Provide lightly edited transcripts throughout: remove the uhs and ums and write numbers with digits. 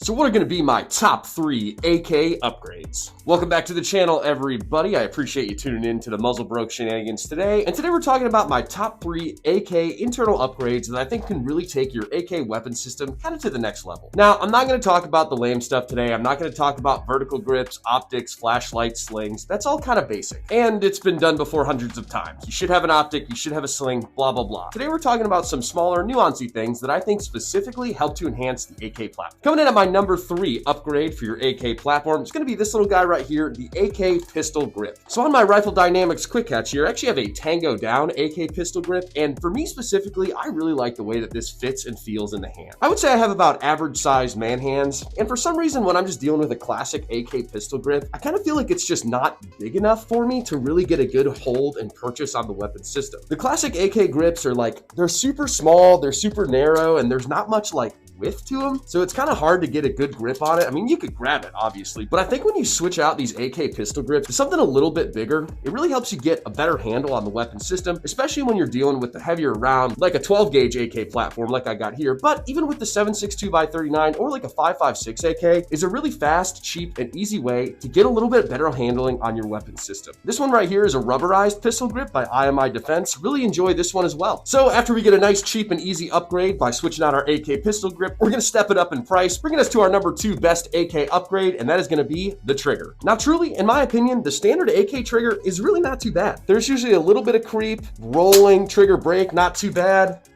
So what are going to be my top 3 AK upgrades? Welcome back to the channel, everybody. I appreciate you tuning in to the Muzzle Broke Shenanigans today. And today we're talking about my top 3 AK internal upgrades that I think can really take your AK weapon system kind of to the next level. Now, I'm not going to talk about the lame stuff today. I'm not going to talk about vertical grips, optics, flashlights, slings. That's all kind of basic. And it's been done before hundreds of times. You should have an optic, you should have a sling, blah, blah, blah. Today we're talking about some smaller, nuancy things that I think specifically help to enhance the AK platform. Coming in at my number 3 upgrade for your AK platform is going to be this little guy right here, the AK pistol grip. So on my Rifle Dynamics quick catch here, I actually have a Tango down AK pistol grip, and for me specifically, I really like the way that this fits and feels in the hand. I would say I have about average sized man hands, and for some reason when I'm just dealing with a classic AK pistol grip, I kind of feel like it's just not big enough for me to really get a good hold and purchase on the weapon system. The classic AK grips are like, they're super small, they're super narrow, and there's not much like width to them, so it's kind of hard to get a good grip on it. I mean, you could grab it obviously, but I think when you switch out these AK pistol grips to something a little bit bigger, it really helps you get a better handle on the weapon system, especially when you're dealing with the heavier round like a 12 gauge AK platform like I got here. But even with the 7.62x39 or like a 5.56 AK is a really fast, cheap, and easy way to get a little bit better handling on your weapon system. This one right here is a rubberized pistol grip by IMI Defense. Really enjoy this one as well. So after we get a nice, cheap, and easy upgrade by switching out our AK pistol grip, we're going to step it up in price, bringing us to our number 2 best AK upgrade, and that is going to be the trigger. Now, truly, in my opinion, the standard AK trigger is really not too bad. There's usually a little bit of creep, rolling, trigger break, not too bad,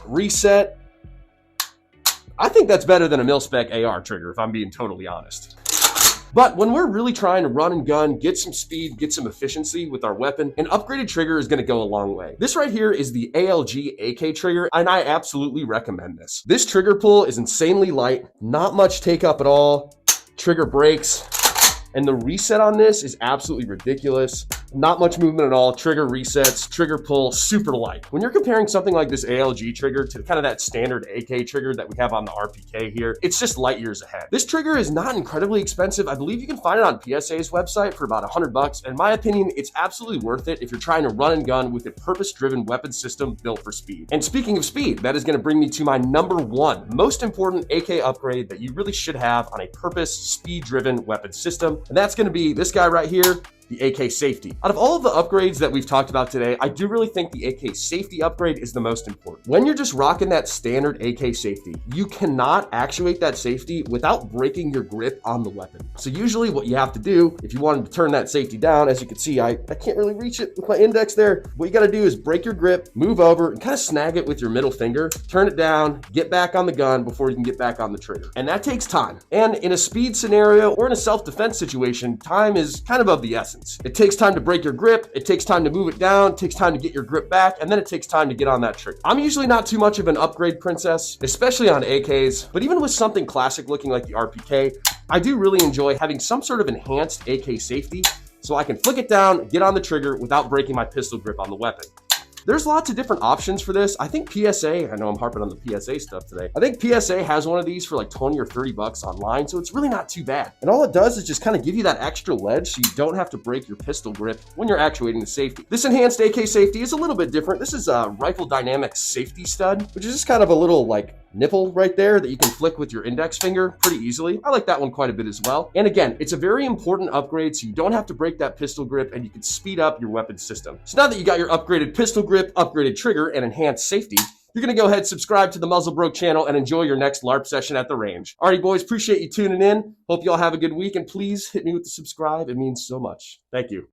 reset. I think that's better than a mil-spec AR trigger, if I'm being totally honest. But when we're really trying to run and gun, get some speed, get some efficiency with our weapon, an upgraded trigger is going to go a long way. This right here is the ALG AK Trigger, and I absolutely recommend this. This trigger pull is insanely light, not much take up at all, trigger breaks, and the reset on this is absolutely ridiculous. Not much movement at all, trigger resets, trigger pull, super light. When you're comparing something like this ALG trigger to kind of that standard AK trigger that we have on the RPK here, it's just light years ahead. This trigger is not incredibly expensive. I believe you can find it on PSA's website for about $100. In my opinion, it's absolutely worth it if you're trying to run and gun with a purpose-driven weapon system built for speed. And speaking of speed, that is going to bring me to my number 1 most important AK upgrade that you really should have on a purpose, speed-driven weapon system. And that's going to be this guy right here, the AK safety. Out of all of the upgrades that we've talked about today, I do really think the AK safety upgrade is the most important. When you're just rocking that standard AK safety, you cannot actuate that safety without breaking your grip on the weapon. So usually what you have to do, if you wanted to turn that safety down, as you can see, I can't really reach it with my index there. What you got to do is break your grip, move over, and kind of snag it with your middle finger, turn it down, get back on the gun before you can get back on the trigger. And that takes time. And in a speed scenario or in a self-defense situation, time is kind of the essence. It takes time to break your grip, it takes time to move it down, it takes time to get your grip back, and then it takes time to get on that trigger. I'm usually not too much of an upgrade princess, especially on AKs, but even with something classic looking like the RPK, I do really enjoy having some sort of enhanced AK safety so I can flick it down, get on the trigger without breaking my pistol grip on the weapon. There's lots of different options for this. I think PSA, I know I'm harping on the PSA stuff today. I think PSA has one of these for like 20 or 30 bucks online, so it's really not too bad. And all it does is just kind of give you that extra ledge so you don't have to break your pistol grip when you're actuating the safety. This enhanced AK safety is a little bit different. This is a Rifle Dynamics safety stud, which is just kind of a little like nipple right there that you can flick with your index finger pretty easily. I like that one quite a bit as well. And again, it's a very important upgrade so you don't have to break that pistol grip and you can speed up your weapon system. So now that you got your upgraded pistol grip, upgraded trigger, and enhanced safety, you're going to go ahead, subscribe to the Muzzle Broke channel, and enjoy your next LARP session at the range. Alrighty, boys, appreciate you tuning in. Hope you all have a good week, and please hit me with the subscribe. It means so much. Thank you.